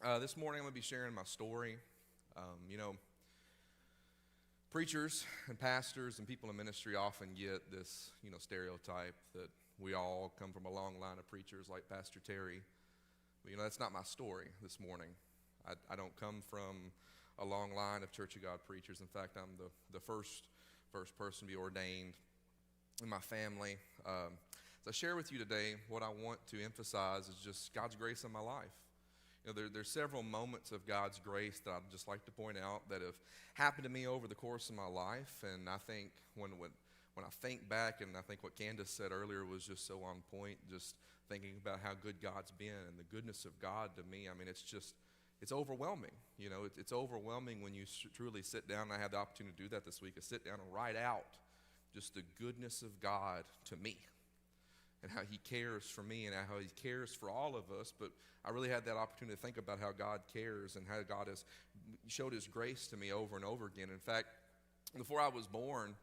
This morning I'm going to be sharing my story. You know, preachers and pastors and people in ministry often get this, stereotype that we all come from a long line of preachers like Pastor Terry. But, that's not my story this morning. I don't come from a long line of Church of God preachers. In fact, I'm the first person to be ordained in my family. So I share with you today what I want to emphasize is just God's grace in my life. There's several moments of God's grace that I'd just like to point out that have happened to me over the course of my life. And I think when I think back, and I think what Candace said earlier was just so on point, just thinking about how good God's been and the goodness of God to me. I mean, it's overwhelming. It's overwhelming when you truly sit down, and I had the opportunity to do that this week, to sit down and write out just the goodness of God to me, and how he cares for me and how he cares for all of us. But I really had that opportunity to think about how God cares and how God has showed his grace to me over and over again. In fact, before I was born,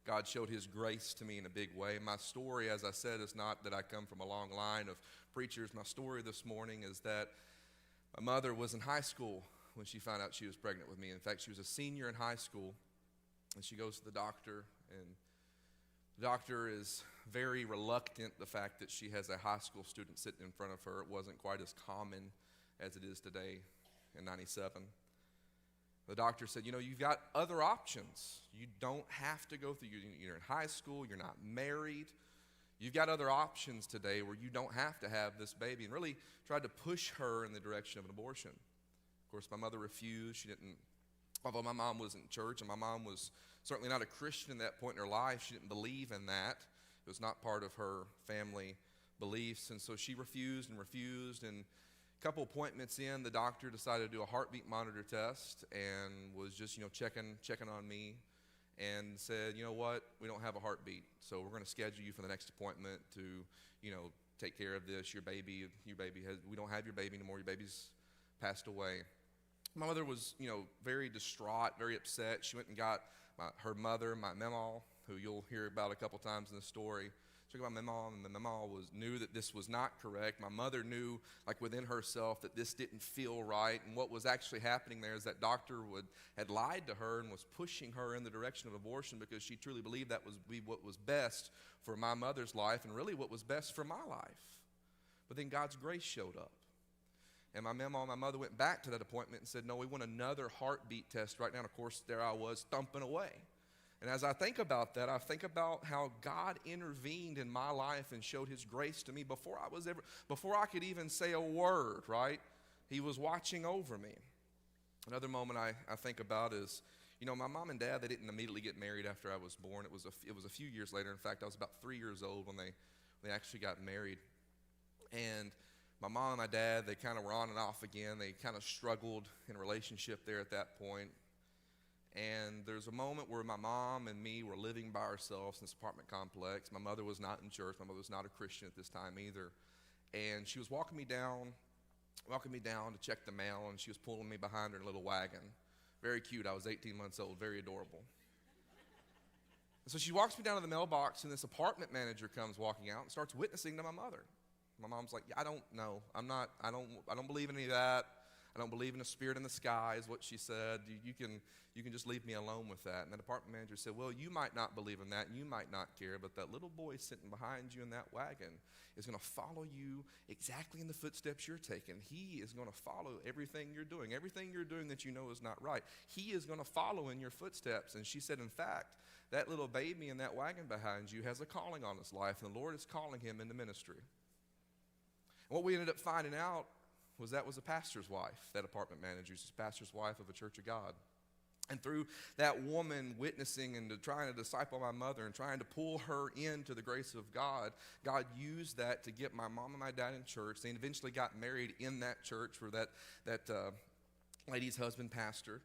God showed his grace to me in a big way. My story, as I said, is not that I come from a long line of preachers. My story this morning is that my mother was in high school when she found out she was pregnant with me. In fact, she was a senior in high school, and she goes to the doctor, and the doctor is very reluctant, the fact that she has a high school student sitting in front of her. It wasn't quite as common as it is today in 97. The doctor said, you've got other options. You don't have to go through, you're in high school, you're not married. You've got other options today where you don't have to have this baby, and really tried to push her in the direction of an abortion. Of course, my mother refused. She didn't, although my mom was in church, and my mom was certainly not a Christian at that point in her life. She didn't believe in that. It was not part of her family beliefs, and so she refused. And a couple appointments in, the doctor decided to do a heartbeat monitor test and was just, checking on me, and said, you know what, we don't have a heartbeat, so we're going to schedule you for the next appointment to, take care of this. Your baby we don't have your baby anymore. Your baby's passed away. My mother was, very distraught, very upset. She went and got her mother, my mamaw, who you'll hear about a couple times in the story. She got my mamaw, and the mamaw knew that this was not correct. My mother knew, within herself, that this didn't feel right. And what was actually happening there is that doctor had lied to her and was pushing her in the direction of abortion because she truly believed that was what was best for my mother's life and really what was best for my life. But then God's grace showed up. And my mother went back to that appointment and said, no, we want another heartbeat test right now. And of course, there I was thumping away. And as I think about that, I think about how God intervened in my life and showed his grace to me before I could even say a word, right? He was watching over me. Another moment I think about is, my mom and dad, they didn't immediately get married after I was born. It was a few years later. In fact, I was about 3 years old when they actually got married. And my mom and my dad, they kind of were on and off again. They kind of struggled in a relationship there at that point. And there's a moment where my mom and me were living by ourselves in this apartment complex. My mother was not in church. My mother was not a Christian at this time either. And she was walking me down to check the mail, and she was pulling me behind her in a little wagon. Very cute. I was 18 months old, very adorable. And so she walks me down to the mailbox, and this apartment manager comes walking out and starts witnessing to my mother. My mom's like, I don't know. I don't believe in any of that. I don't believe in a spirit in the sky, is what she said. You can just leave me alone with that. And the apartment manager said, well, you might not believe in that, and you might not care, but that little boy sitting behind you in that wagon is going to follow you exactly in the footsteps you're taking. He is going to follow everything you're doing that you know is not right. He is going to follow in your footsteps. And she said, in fact, that little baby in that wagon behind you has a calling on his life, and the Lord is calling him into ministry. And what we ended up finding out was that was a pastor's wife, that apartment manager. She's a pastor's wife of a Church of God. And through that woman witnessing and trying to disciple my mother and trying to pull her into the grace of God, God used that to get my mom and my dad in church. They eventually got married in that church where that lady's husband pastored.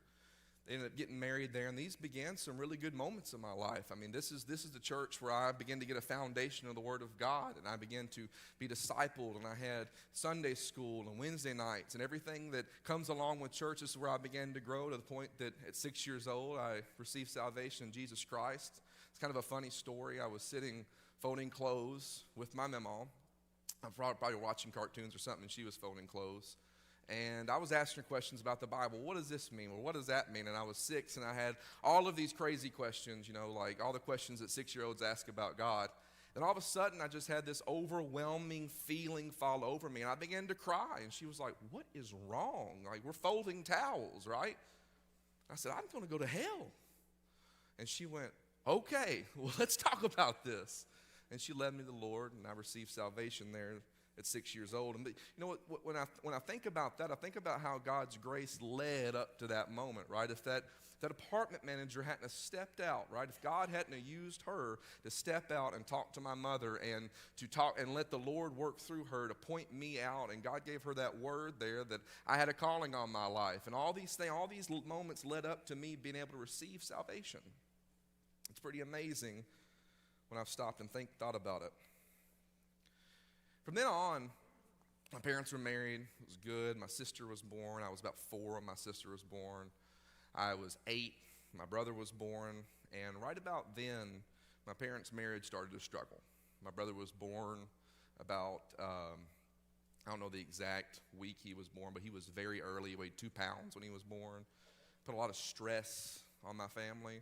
They ended up getting married there, and these began some really good moments in my life. I mean, this is the church where I began to get a foundation of the Word of God, and I began to be discipled, and I had Sunday school and Wednesday nights and everything that comes along with church. This is where I began to grow to the point that at 6 years old, I received salvation in Jesus Christ. It's kind of a funny story. I was sitting folding clothes with my mamaw. I was probably watching cartoons or something, and she was folding clothes. And I was asking her questions about the Bible. What does this mean? Well, what does that mean? And I was 6, and I had all of these crazy questions, like all the questions that 6-year-olds ask about God. Then all of a sudden, I just had this overwhelming feeling fall over me, and I began to cry. And she was like, "What is wrong? Like, we're folding towels, right?" I said, "I'm going to go to hell." And she went, "Okay, well, let's talk about this." And she led me to the Lord, and I received salvation there at 6 years old. And when I think about that, I think about how God's grace led up to that moment, right? If that apartment manager hadn't have stepped out, right? If God hadn't have used her to step out and talk to my mother and to talk and let the Lord work through her to point me out, and God gave her that word there that I had a calling on my life, and all these moments led up to me being able to receive salvation. It's pretty amazing when I've stopped and thought about it. From then on, my parents were married. It was good. My sister was born. I was about 4 when my sister was born. I was 8. My brother was born. And right about then, my parents' marriage started to struggle. My brother was born about, I don't know the exact week he was born, but he was very early. He weighed 2 pounds when he was born. Put a lot of stress on my family.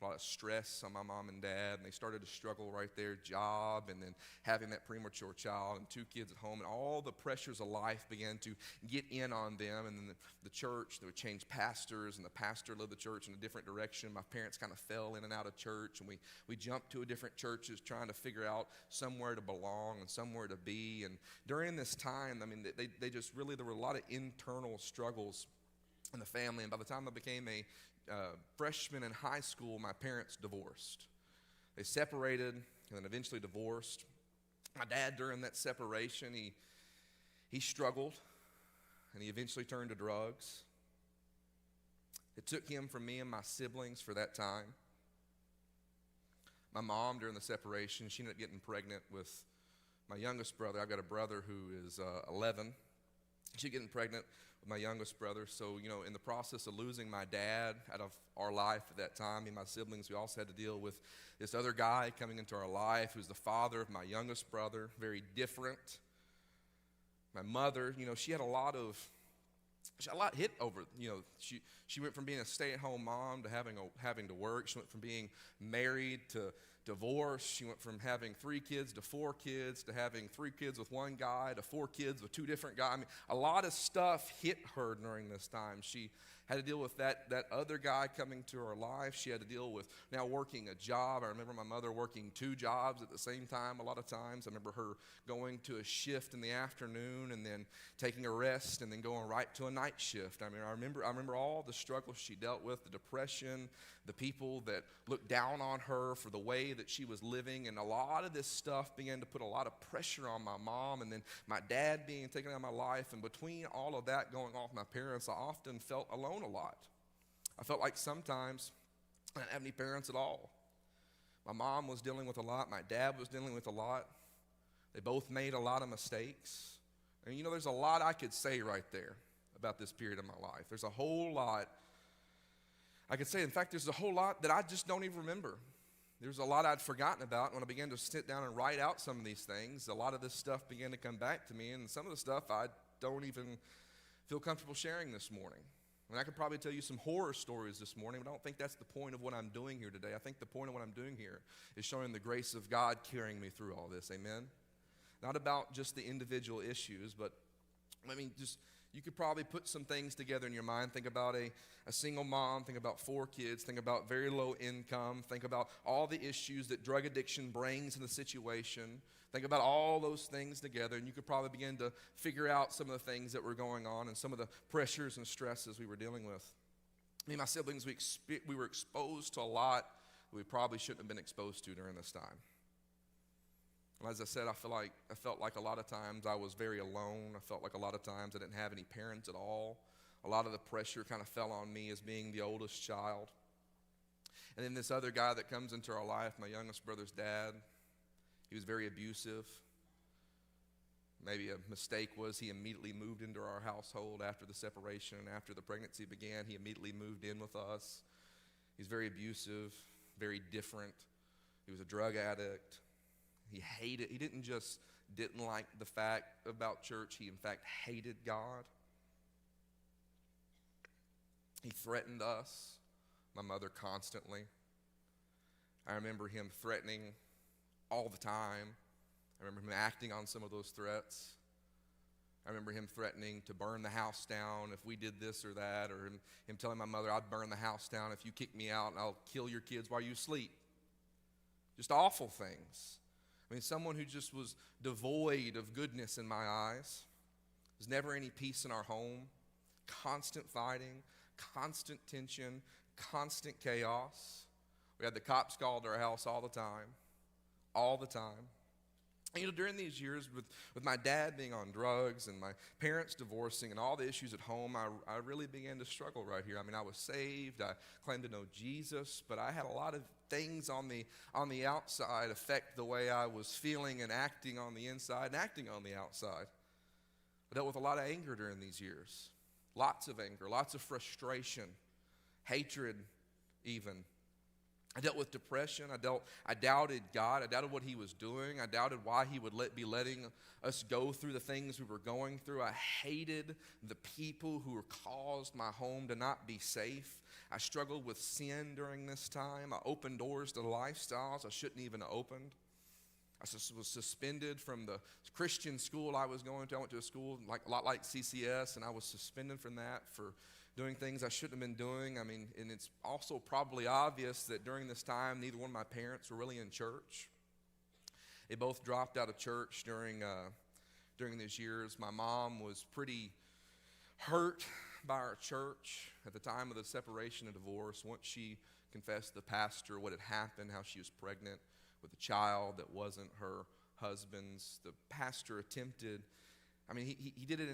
A lot of stress on my mom and dad, and they started to struggle right there, job, and then having that premature child and 2 kids at home, and all the pressures of life began to get in on them. And then the church, they would change pastors, and the pastor led the church in a different direction. My parents kind of fell in and out of church, and we jumped to a different churches trying to figure out somewhere to belong and somewhere to be. And during this time, I mean, they just really, there were a lot of internal struggles in the family, and by the time I became a freshman in high school, my parents divorced. They separated and then eventually divorced. My dad, during that separation, he struggled, and he eventually turned to drugs. It took him from me and my siblings for that time. My mom, during the separation, she ended up getting pregnant with my youngest brother. I've got a brother who is 11. She getting pregnant with my youngest brother. So, in the process of losing my dad out of our life at that time, me and my siblings, we also had to deal with this other guy coming into our life who's the father of my youngest brother, very different. My mother, she had a lot hit over, she went from being a stay-at-home mom to having to work. She went from being married to divorce. She went from having 3 kids to 4 kids to having 3 kids with one guy to 4 kids with 2 different guys. I mean, a lot of stuff hit her during this time. She had to deal with that other guy coming to her life. She had to deal with now working a job. I remember my mother working 2 jobs at the same time a lot of times. I remember her going to a shift in the afternoon and then taking a rest and then going right to a night shift. I mean, I remember all the struggles she dealt with, the depression, the people that looked down on her for the way that she was living, and a lot of this stuff began to put a lot of pressure on my mom, and then my dad being taken out of my life. And between all of that going on with my parents, I often felt alone a lot. I felt like sometimes I didn't have any parents at all. My mom was dealing with a lot. My dad was dealing with a lot. They both made a lot of mistakes. And there's a lot I could say right there about this period of my life. There's a whole lot I could say. In fact, there's a whole lot that I just don't even remember. There's a lot I'd forgotten about. When I began to sit down and write out some of these things, a lot of this stuff began to come back to me, and some of the stuff I don't even feel comfortable sharing this morning. And I could probably tell you some horror stories this morning, but I don't think that's the point of what I'm doing here today. I think the point of what I'm doing here is showing the grace of God carrying me through all this. Amen? Not about just the individual issues, but you could probably put some things together in your mind. Think about a single mom. Think about 4 kids. Think about very low income. Think about all the issues that drug addiction brings in the situation. Think about all those things together, and you could probably begin to figure out some of the things that were going on and some of the pressures and stresses we were dealing with. Me and my siblings, we were exposed to a lot that we probably shouldn't have been exposed to during this time. As I said, I felt like a lot of times I was very alone. I felt like a lot of times I didn't have any parents at all. A lot of the pressure kind of fell on me as being the oldest child. And then this other guy that comes into our life, my youngest brother's dad, he was very abusive. Maybe a mistake was he immediately moved into our household after the separation and after the pregnancy began. He immediately moved in with us. He's very abusive, very different. He was a drug addict. He didn't just didn't like the fact about church. He, in fact, hated God. threatened us, my mother, constantly. I remember him threatening all the time. I remember him acting on some of those threats. I remember him threatening to burn the house down if we did this or that, or him telling my mother, I'd burn the house down if you kick me out and I'll kill your kids while you sleep. Just awful things. I mean, someone who just was devoid of goodness in my eyes. There's never any peace in our home. Constant fighting, constant tension, constant chaos. We had the cops called to our house all the time. All the time. And, during these years with my dad being on drugs and my parents divorcing and all the issues at home, I really began to struggle right here. I mean, I was saved. I claimed to know Jesus, but I had a lot of things on the outside affect the way I was feeling and acting on the inside and acting on the outside. I dealt with a lot of anger during these years. Lots of anger, lots of frustration, hatred even. I dealt with depression. I doubted God. I doubted what he was doing. I doubted why he would be letting us go through the things we were going through. I hated the people who caused my home to not be safe. I struggled with sin during this time. I opened doors to lifestyles I shouldn't even have opened. I was suspended from the Christian school I was going to. I went to a school a lot like CCS, and I was suspended from that for doing things I shouldn't have been doing. I mean, and it's also probably obvious that during this time, neither one of my parents were really in church. They both dropped out of church during these years. My mom was pretty hurt by our church at the time of the separation and divorce. Once she confessed to the pastor what had happened, how she was pregnant with a child that wasn't her husband's, the pastor attempted. I mean, he did it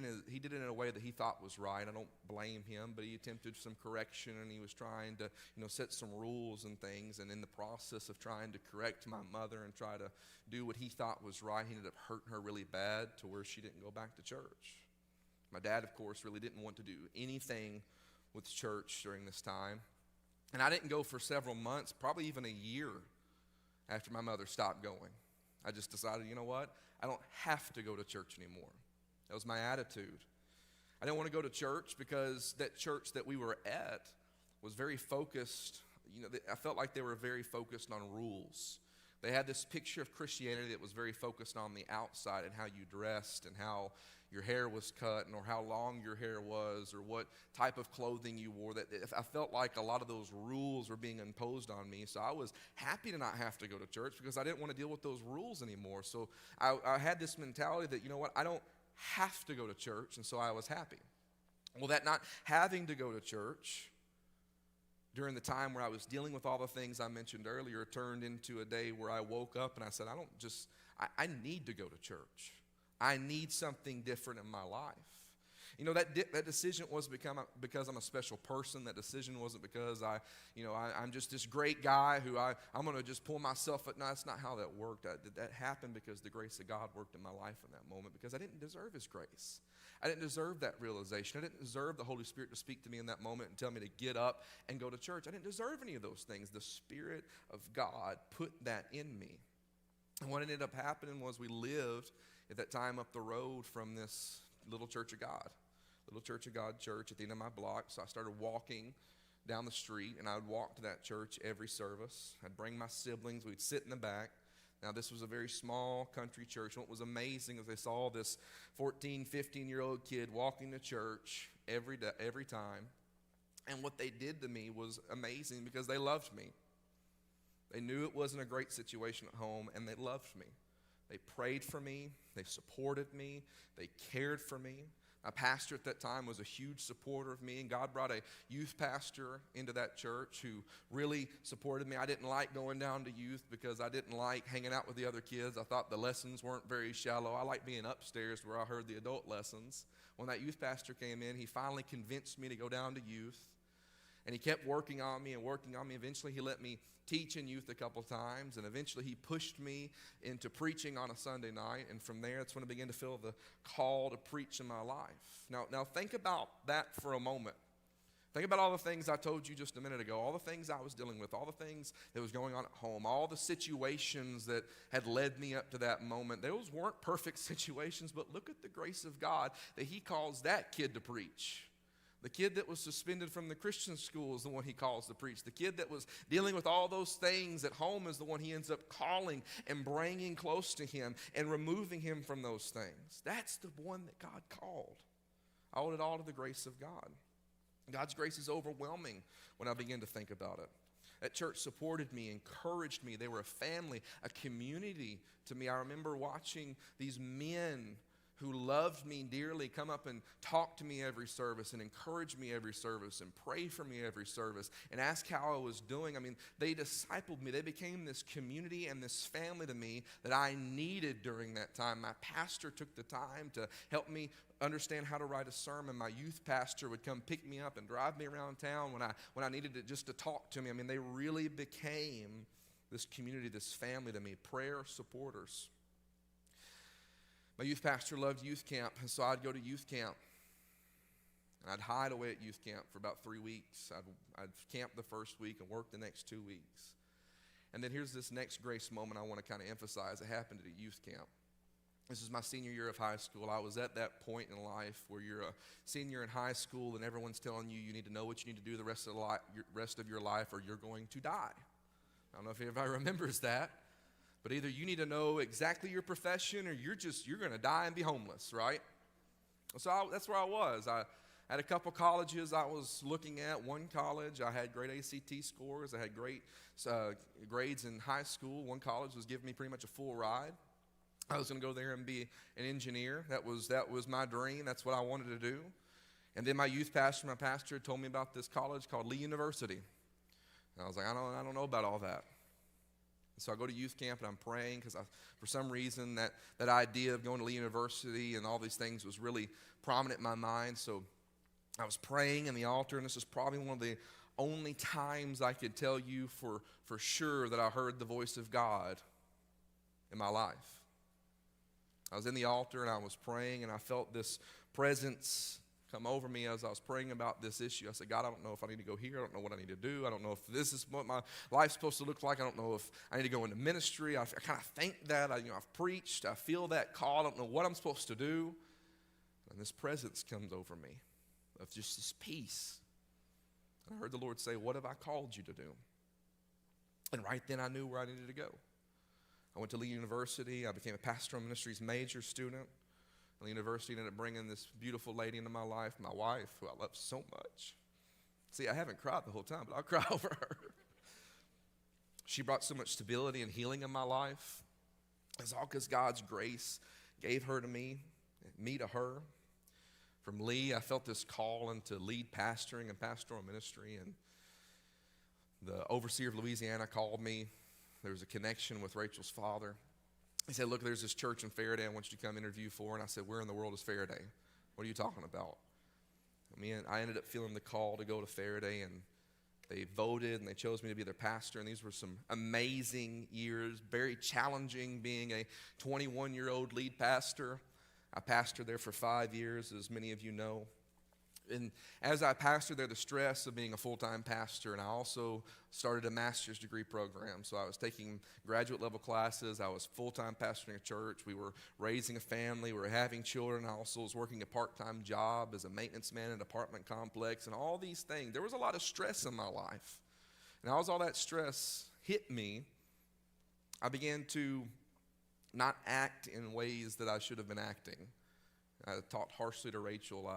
in a way that he thought was right. I don't blame him, but he attempted some correction, and he was trying to, set some rules and things. And in the process of trying to correct my mother and try to do what he thought was right, he ended up hurting her really bad to where she didn't go back to church. My dad, of course, really didn't want to do anything with church during this time. And I didn't go for several months, probably even a year after my mother stopped going. I just decided, you know what? I don't have to go to church anymore. That was my attitude. I didn't want to go to church because that church that we were at was very focused. I felt like they were very focused on rules. They had this picture of Christianity that was very focused on the outside and how you dressed and how your hair was cut or how long your hair was or what type of clothing you wore. That I felt like a lot of those rules were being imposed on me. So I was happy to not have to go to church because I didn't want to deal with those rules anymore. So I had this mentality that, I don't have to go to church, and so I was happy. Well, that not having to go to church during the time where I was dealing with all the things I mentioned earlier turned into a day where I woke up and I said, I need to go to church. I need something different in my life. That decision wasn't because I'm a special person. That decision wasn't because I'm just this great guy who I'm going to just pull myself up. No, that's not how that worked. That happened because the grace of God worked in my life in that moment because I didn't deserve his grace. I didn't deserve that realization. I didn't deserve the Holy Spirit to speak to me in that moment and tell me to get up and go to church. I didn't deserve any of those things. The Spirit of God put that in me. And what ended up happening was we lived at that time up the road from this Little Church of God church at the end of my block. So I started walking down the street, and I would walk to that church every service. I'd bring my siblings. We'd sit in the back. Now, this was a very small country church. What was amazing is they saw this 14, 15-year-old kid walking to church every time. And what they did to me was amazing because they loved me. They knew it wasn't a great situation at home, and they loved me. They prayed for me. They supported me. They cared for me. My pastor at that time was a huge supporter of me, and God brought a youth pastor into that church who really supported me. I didn't like going down to youth because I didn't like hanging out with the other kids. I thought the lessons weren't very shallow. I liked being upstairs where I heard the adult lessons. When that youth pastor came in, he finally convinced me to go down to youth, and he kept working on me. Eventually, he let me teach in youth a couple times, and eventually he pushed me into preaching on a Sunday night, and from there, that's when I began to feel the call to preach in my life. Now think about that for a moment. Think about all the things I told you just a minute ago, all the things I was dealing with, all the things that was going on at home, all the situations that had led me up to that moment. Those weren't perfect situations, but look at the grace of God that he calls that kid to preach. The kid that was suspended from the Christian school is the one he calls to preach. The kid that was dealing with all those things at home is the one he ends up calling and bringing close to him and removing him from those things. That's the one that God called. I owe it all to the grace of God. God's grace is overwhelming when I begin to think about it. That church supported me, encouraged me. They were a family, a community to me. I remember watching these men who loved me dearly come up and talk to me every service and encourage me every service and pray for me every service and ask how I was doing. I mean, they discipled me. They became this community and this family to me that I needed during that time. My pastor took the time to help me understand how to write a sermon. My youth pastor would come pick me up and drive me around town when I needed it just to talk to me. I mean, they really became this community, this family to me, prayer supporters. My youth pastor loved youth camp, and so I'd go to youth camp. And I'd hide away at youth camp for about 3 weeks. I'd camp the first week and work the next 2 weeks. And then here's this next grace moment I want to kind of emphasize. It happened at a youth camp. This is my senior year of high school. I was at that point in life where you're a senior in high school and everyone's telling you you need to know what you need to do the rest of your life or you're going to die. I don't know if anybody remembers that. But either you need to know exactly your profession or you're going to die and be homeless, right? So that's where I was. I had a couple colleges I was looking at. One college, I had great ACT scores. I had great grades in high school. One college was giving me pretty much a full ride. I was going to go there and be an engineer. That was my dream. That's what I wanted to do. And then my youth pastor, my pastor, told me about this college called Lee University. And I was like, I don't know about all that. So I go to youth camp and I'm praying because for some reason that idea of going to Lee University and all these things was really prominent in my mind. So I was praying in the altar, and this is probably one of the only times I could tell you for sure that I heard the voice of God in my life. I was in the altar and I was praying, and I felt this presence come over me as I was praying about this issue. I said, God, I don't know if I need to go here. I don't know what I need to do. I don't know if this is what my life's supposed to look like. I don't know if I need to go into ministry. I kind of think that. I've preached. I feel that call. I don't know what I'm supposed to do. And this presence comes over me of just this peace. And I heard the Lord say, what have I called you to do? And right then I knew where I needed to go. I went to Lee University. I became a pastoral ministries major student. The university ended up bringing this beautiful lady into my life, my wife, who I love so much. See, I haven't cried the whole time, but I'll cry over her. She brought so much stability and healing in my life. It's all because God's grace gave her to me to her. From Lee, I felt this call into lead pastoring and pastoral ministry, and the overseer of Louisiana called me. There was a connection with Rachel's father. He said, look, there's this church in Faraday I want you to come interview for. And I said, where in the world is Faraday? What are you talking about? I ended up feeling the call to go to Faraday, and they voted, and they chose me to be their pastor. And these were some amazing years, very challenging being a 21-year-old lead pastor. I pastored there for 5 years, as many of you know. And as I pastored there, the stress of being a full-time pastor, and I also started a master's degree program. So I was taking graduate level classes. I was full-time pastoring a church. We were raising a family. We were having children. I also was working a part-time job as a maintenance man in an apartment complex, and all these things. There was a lot of stress in my life. And as all that stress hit me, I began to not act in ways that I should have been acting. I talked harshly to Rachel.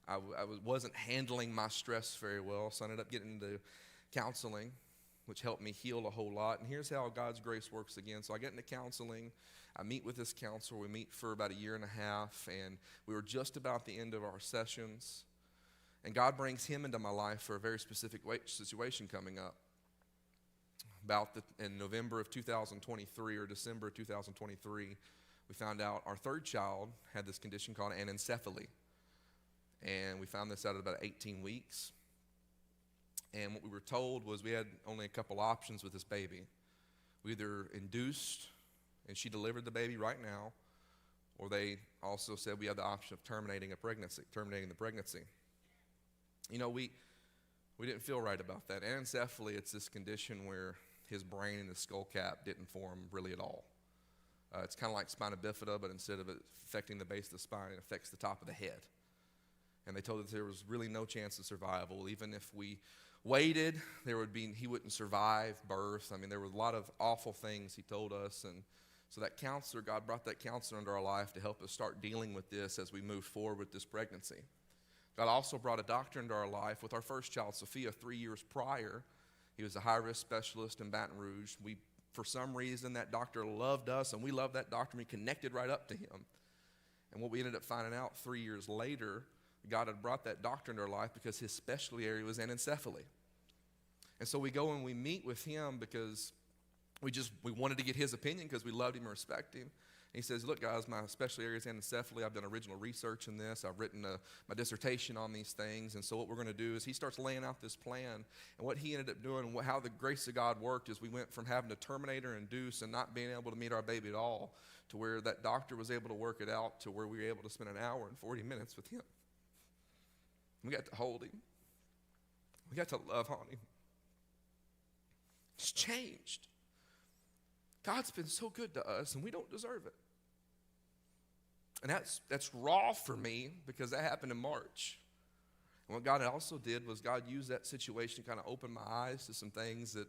I wasn't handling my stress very well, so I ended up getting into counseling, which helped me heal a whole lot. And here's how God's grace works again. So I get into counseling. I meet with this counselor. We meet for about 1.5 years, and we were just about the end of our sessions. And God brings him into my life for a very specific situation coming up. In November of 2023 or December of 2023, we found out our third child had this condition called anencephaly. And we found this out at about 18 weeks. And what we were told was we had only a couple options with this baby. We either induced, and she delivered the baby right now, or they also said we had the option of terminating the pregnancy. We didn't feel right about that. Anencephaly, it's this condition where his brain and his skull cap didn't form really at all. It's kind of like spina bifida, but instead of it affecting the base of the spine, it affects the top of the head. And they told us there was really no chance of survival. Even if we waited, he wouldn't survive birth. I mean, there were a lot of awful things he told us. And so that counselor, God brought that counselor into our life to help us start dealing with this as we moved forward with this pregnancy. God also brought a doctor into our life with our first child, Sophia, 3 years prior. He was a high-risk specialist in Baton Rouge. For some reason, that doctor loved us, and we loved that doctor, and we connected right up to him. And what we ended up finding out 3 years later, God had brought that doctor into our life because his specialty area was anencephaly. And so we go and we meet with him because we wanted to get his opinion because we loved him and respect him. And he says, look, guys, my specialty area is anencephaly. I've done original research in this. I've written my dissertation on these things. And so what we're going to do is he starts laying out this plan. And what he ended up doing, how the grace of God worked, is we went from having to terminate or induce and not being able to meet our baby at all to where that doctor was able to work it out to where we were able to spend an hour and 40 minutes with him. We got to hold him. We got to love on him. It's changed. God's been so good to us, and we don't deserve it. And that's raw for me because that happened in March. And what God also did was God used that situation to kind of open my eyes to some things that,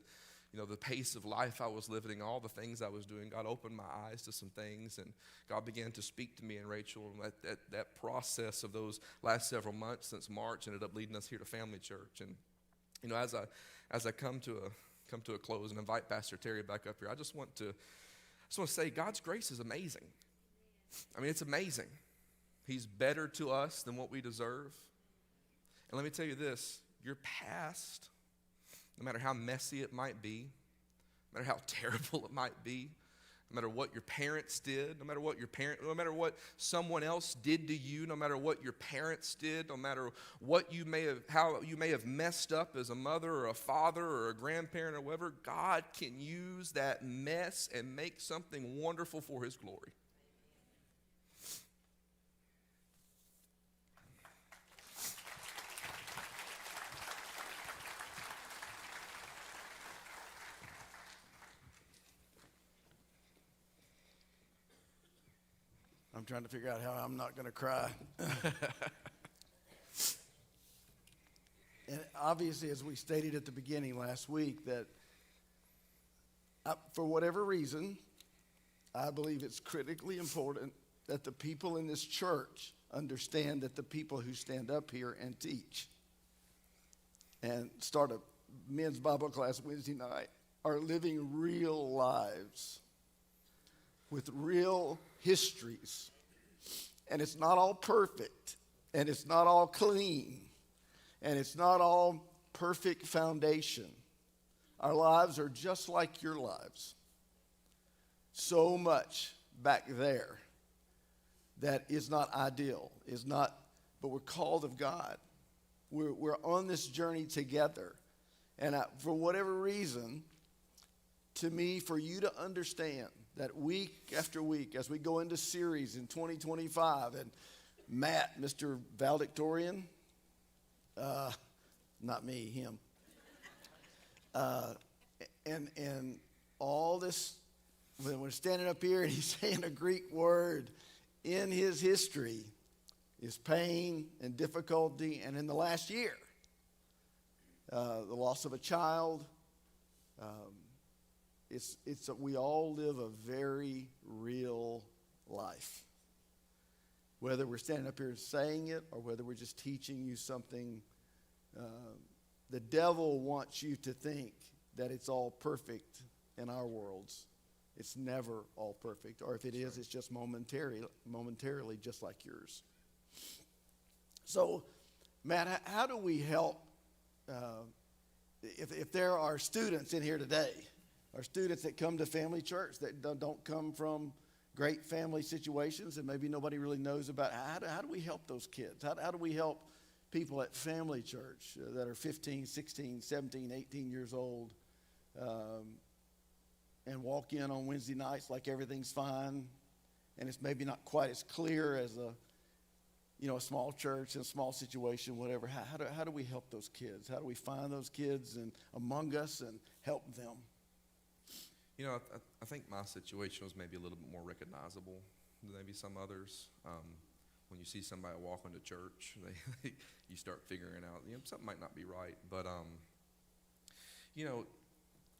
the pace of life I was living, all the things I was doing. God opened my eyes to some things, and God began to speak to me and Rachel. And that process of those last several months since March ended up leading us here to Family Church. And as I come to a close and invite Pastor Terry back up here, I just want to say God's grace is amazing. I mean, it's amazing. He's better to us than what we deserve. And let me tell you this, your past, no matter how messy it might be, no matter how terrible it might be, no matter what your parents did, no matter what someone else did to you, no matter what your parents did, no matter how you may have messed up as a mother or a father or a grandparent or whatever, God can use that mess and make something wonderful for his glory. I'm trying to figure out how I'm not going to cry. And obviously, as we stated at the beginning last week, that for whatever reason, I believe it's critically important that the people in this church understand that the people who stand up here and teach and start a men's Bible class Wednesday night are living real lives with real histories. And it's not all perfect, and it's not all clean, and it's not all perfect foundation. Our lives are just like your lives. So much back there that is not ideal, but we're called of God. We're on this journey together. And for whatever reason, to me, for you to understand that week after week, as we go into series in 2025, and Matt, Mr. Valedictorian, not me, him, and all this, when we're standing up here and he's saying a Greek word in his history, is pain and difficulty, and in the last year, the loss of a child. We all live a very real life. Whether we're standing up here saying it or whether we're just teaching you something, the devil wants you to think that it's all perfect in our worlds. It's never all perfect. Or if it is, it's just momentarily just like yours. So, Matt, how do we help if there are students in here today, or students that come to Family Church that don't come from great family situations and maybe nobody really knows about, how do we help those kids? How do we help people at Family Church that are 15, 16, 17, 18 years old and walk in on Wednesday nights like everything's fine and it's maybe not quite as clear as a small church, in a small situation, whatever. How do we help those kids? How do we find those kids and among us and help them? I think my situation was maybe a little bit more recognizable than maybe some others. when you see somebody walking to church, you start figuring out, something might not be right. But,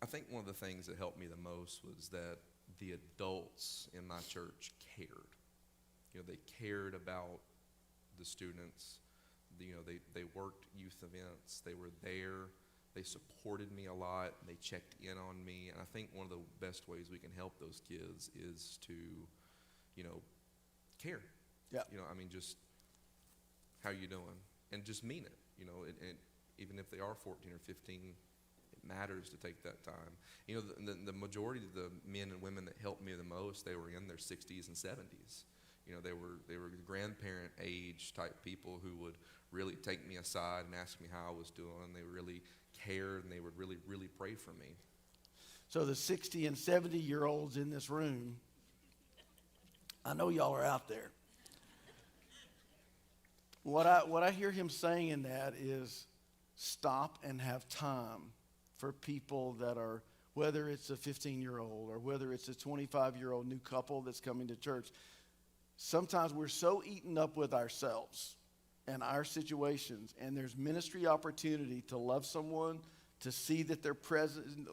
I think one of the things that helped me the most was that the adults in my church cared. They cared about the students. They worked youth events. They were there. They supported me a lot. They checked in on me. And I think one of the best ways we can help those kids is to, care. Yeah. Just how you doing? And just mean it, and even if they are 14 or 15, it matters to take that time. The majority of the men and women that helped me the most, they were in their 60s and 70s. They were grandparent age type people who would really take me aside and ask me how I was doing. They really cared, and they would really, really pray for me. So the 60 and 70-year-olds in this room, I know y'all are out there. What I hear him saying in that is stop and have time for people that are, whether it's a 15-year-old or whether it's a 25-year-old new couple that's coming to church. Sometimes we're so eaten up with ourselves and our situations, and there's ministry opportunity to love someone, to see that they're present,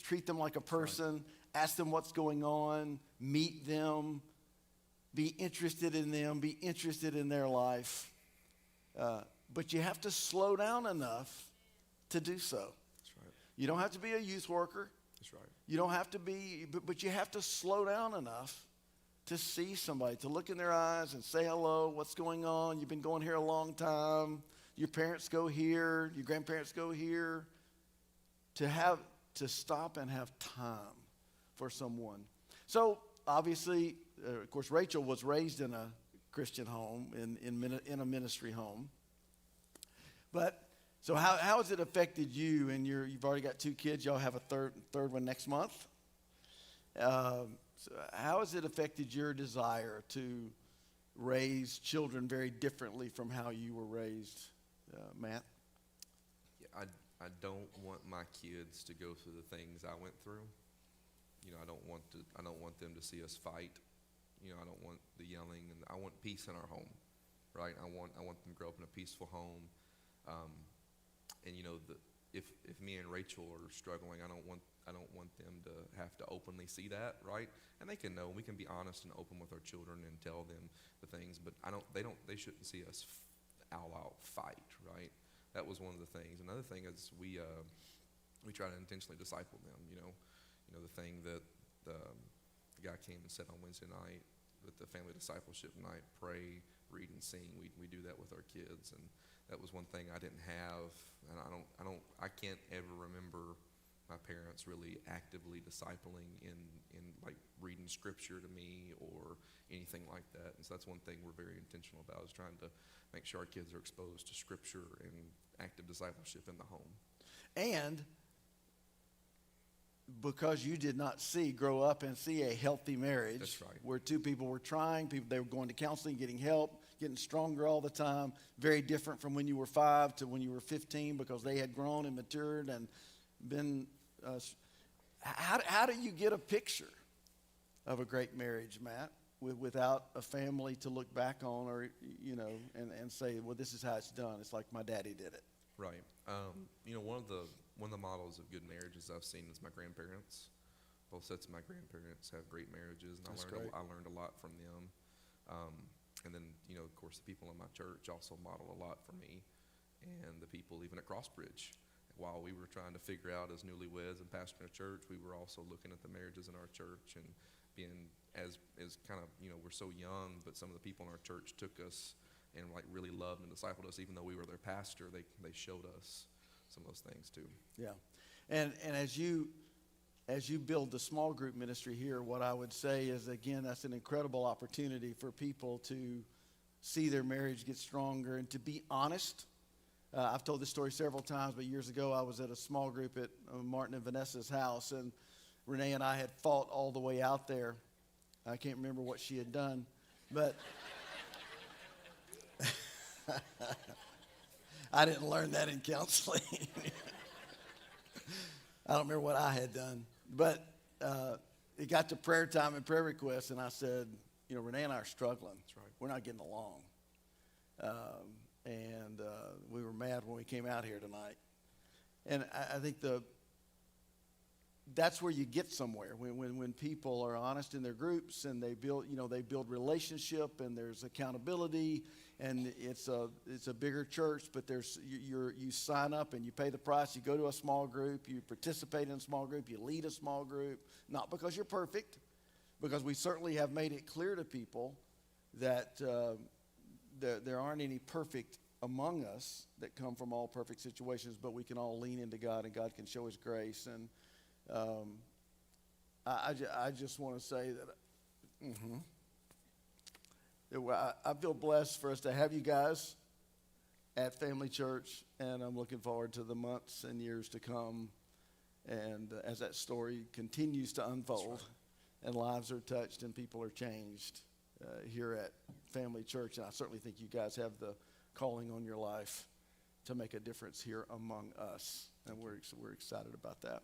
treat them like a person, ask them what's going on, meet them, be interested in them, be interested in their life. But you have to slow down enough to do so. That's right. You don't have to be a youth worker. That's right. You don't have to be, but you have to slow down enough to see somebody, to look in their eyes and say hello, what's going on? You've been going here a long time. Your parents go here, your grandparents go here. To stop and have time for someone. So obviously, of course, Rachel was raised in a Christian home, in a ministry home. But so how has it affected you? And you've already got 2 kids. Y'all have a third one next month. So how has it affected your desire to raise children very differently from how you were raised, Matt? Yeah, I don't want my kids to go through the things I went through. I don't want them to see us fight. I don't want the yelling, and I want peace in our home, right? I want them to grow up in a peaceful home. And if me and Rachel are struggling, I don't want them to have to openly see that, right? And they can know. We can be honest and open with our children and tell them the things, but they shouldn't see us all out fight, right? That was one of the things. Another thing is we try to intentionally disciple them. The thing that the guy came and said on Wednesday night with the family discipleship night, pray, read, and sing. We do that with our kids, and that was one thing I didn't have, and I can't ever remember my parents really actively discipling in like reading scripture to me or anything like that. And so that's one thing we're very intentional about, is trying to make sure our kids are exposed to scripture and active discipleship in the home. And because you did not grow up and see a healthy marriage. That's right. Where 2 people were trying, they were going to counseling, getting help, getting stronger all the time. Very different from when you were 5 to when you were 15, because they had grown and matured and been. How do you get a picture of a great marriage, Matt, without a family to look back on, or and say, well, this is how it's done. It's like my daddy did it. Right. One of the models of good marriages I've seen is my grandparents. Both sets of my grandparents have great marriages, and I learned a lot from them. And then, of course, the people in my church also model a lot for me, and the people even at Crossbridge. While we were trying to figure out as newlyweds and pastoring a church, we were also looking at the marriages in our church and being as kind of, we're so young, but some of the people in our church took us and like really loved and discipled us. Even though we were their pastor, they showed us some of those things too. Yeah. And as you build the small group ministry here, what I would say is, again, that's an incredible opportunity for people to see their marriage get stronger and to be honest. I've told this story several times, but years ago I was at a small group at Martin and Vanessa's house, and Renee and I had fought all the way out there. I can't remember what she had done, but I didn't learn that in counseling. I don't remember what I had done, but it got to prayer time and prayer requests, and I said, Renee and I are struggling. That's right. We're not getting along. And we were mad when we came out here tonight. And I think that's where you get somewhere when people are honest in their groups and they build relationship and there's accountability, and it's a bigger church, but you sign up and you pay the price. You go to a small group, you participate in a small group, you lead a small group, not because you're perfect, because we certainly have made it clear to people that there aren't any perfect among us that come from all perfect situations, but we can all lean into God and God can show His grace. And I just want to say that I feel blessed for us to have you guys at Family Church, and I'm looking forward to the months and years to come, and as that story continues to unfold, and lives are touched and people are changed here at Family Church. And I certainly think you guys have the calling on your life to make a difference here among us, and we're excited about that.